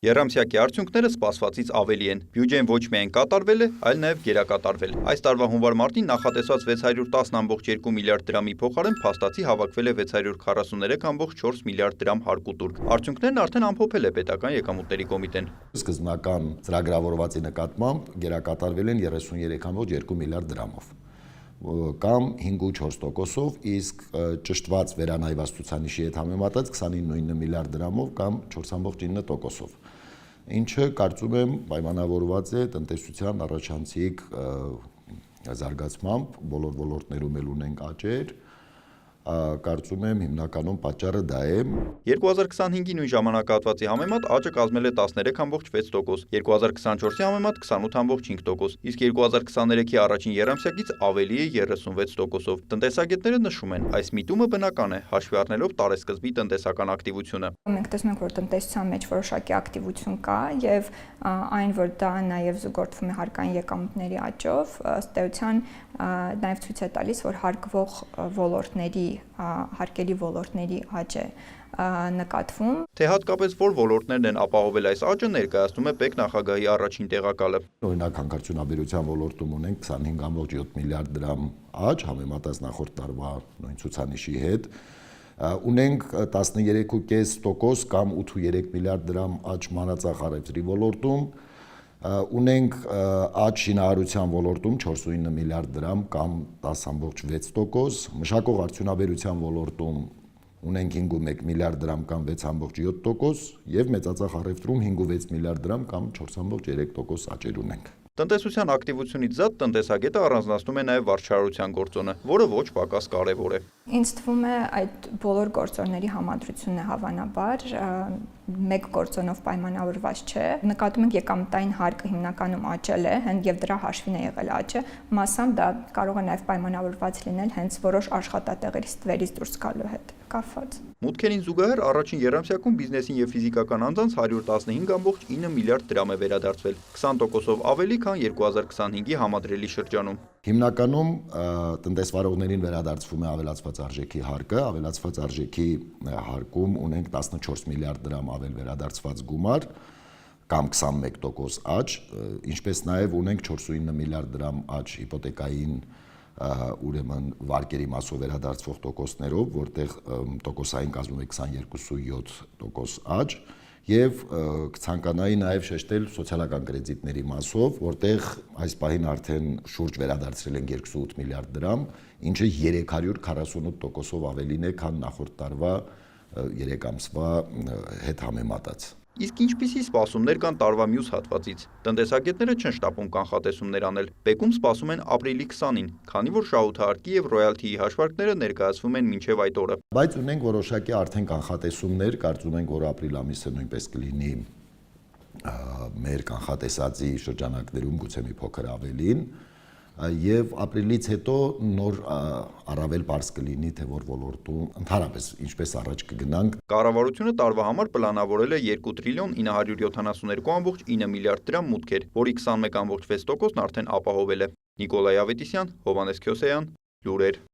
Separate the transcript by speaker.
Speaker 1: Եռամսյակի արդյունքները սպասվածից ավելի են։ Բյուջեն ոչ միայն կատարվել է, այլ նաև գերակատարվել։ Այս տարվա հունվար-մարտին նախատեսված 610.2 միլիարդ դրամի փոխարեն փաստացի հավաքվել է 643.4 միլիարդ դրամ հարկուտուրք։ Արդյունքներն արդեն ամփոփել է պետական եկամուտների կոմիտեն։
Speaker 2: Սկզբնական ծրագրավորվածի նկատմամբ գերակատարվել են 33.2 միլիարդ դրամով կամ 5.4%-ով, իսկ ճշտված վերանայված ցուցանիշի հետ համեմատած 29 միլիարդ դրամով կամ 4.9%-ով, ինչը կարծում եմ պայմանավորված է տնտեսության առաջանցիկ զարգացմամբ, բոլոր ոլորտներում էլ ունենք աճեր, կարծում եմ հիմնականում պատճառը դա է։
Speaker 1: 2025-ի նույն ժամանակահատվածի համեմատ աճը կազմել է 13.6%, 2024-ի համեմատ 28.5%, իսկ 2023-ի առաջին եռամսյակից ավելի է 36%-ով։ Տնտեսագետները նշում են, այս միտումը բնական է, հաշվի առնելով տարեսկզբի տնտեսական ակտիվությունը։
Speaker 3: Մենք տեսնում ենք, որ տնտեսության մեջ որոշակի ակտիվություն կա եւ այն, որ դա նաեւ զուգորդվում է հարկային եկամուտների աճով, ըստ էության նաեւ ցույց է տալիս, որ հարկվող ոլորտների հարկելի ոլորտների աճ է նկատվում։
Speaker 1: Թե հատկապես որ ոլորտներն են ապահովել այս աճը, ներկայացնում է ՊԵԿ նախագահի առաջին տեղակալը։
Speaker 2: Օրինակ հանքարդյունաբերության ոլորտում ունենք 25.7 միլիարդ դրամ աճ համեմատած նախորդ տարվա նույն ցուցանիշի հետ։ Ունենք 13.5% կամ 8.3 միլիարդ դրամ աճ մանրածախարևտրի ոլորտում, ունենք աճ շինարարության ոլորտում 4.9 միլիարդ դրամ կամ 10.6%, մշակող արդյունաբերության ոլորտում ունենք 5.1 միլիարդ դրամ կամ 6.7% եւ մեծածախարևտրում 5.6 միլիարդ դրամ կամ 4.3% աճեր ունենք։
Speaker 1: Տնտեսության ակտիվությունից զատ տնտեսագետը առանձնացնում է նաև վարչարարության գործոնը, որը ոչ պակաս կարևոր է։
Speaker 3: Ինձ թվում է այդ բոլոր գործոնների համադրությունն է հավանաբար, մեկ գործոնով պայմանավորված չէ։ Նկատում ենք եկամտային հարկը հիմնականում աճել է, եւ դրա հաշվին է եղել աճը, մասամբ դա կարող է նաև պայմանավորված լինել հենց որոշ աշխատատեղերից ստվերից դուրս գալու հետ կապված։
Speaker 1: Մուտքերին զուգահեռ առաջին եռամսյակում բիզնեսին եւ ֆիզիկական անձանց 115.9 միլիարդ դրամ է վերադարձվել, 20%-ով ավելի, քան 2025-ի համադրելի շրջանում։
Speaker 2: Հիմնականում տնտեսվարողներին վերադարձվում է ավելացված արժեքի հարկը, ավելացված արժեքի հարկում ունենք 14 միլիարդ դրամ ավել վերադարձված գումար կամ 21% աճ, ինչպես նաև ունենք 4.9 միլիարդ դրամ աճ հիպոթեկային ուրեմն վարկերի մասով վերադարձվող տոկոսներով, որտեղ տոկոսային կազմում է 22.7% աճ, եւ կցանկանայի նաև շեշտել սոցիալական կրեդիտների մասով, որտեղ այս պահին արդեն շուրջ վերադարձրել են 2.8 միլիարդ դրամ, ինչը 348%-ով ավելին է, քան նախորդ տարվա 3 ամսվա հետ համեմատած։
Speaker 1: Իսկ ինչպիսի սպասումներ կան տարվա մյուս հատվածից։ Տնտեսագետները չեն շտապում կանխատեսումներ անել։ ՊԵԿ-ում սպասում են ապրիլի 20-ին, քանի որ շահութահարկի եւ ռոյալթիի հաշվարկները ներկայացվում են մինչեւ այդ օրը։
Speaker 2: Բայց ունենք որոշակի արդեն կանխատեսումներ, կարծում ենք, որ ապրիլ ամիսը նույնպես կլինի մեր կանխատեսածի շրջանակներում գուցե մի փոքր ավելին, եւ ապրիլից հետո նոր առավել բարձ կլինի, թե որ ոլորտում ընդհանրապես ինչպես առաջ կգնանք։
Speaker 1: Կառավարությունը տարվա համար պլանավորել է 2 տրիլիոն 972.9 միլիարդ դրամ մուտքեր, որի 21.6%-ն արդեն ապահովել է։ Նիկոլայ Ավետիսյան, Հովհաննես Քյոսեյան, լուրեր։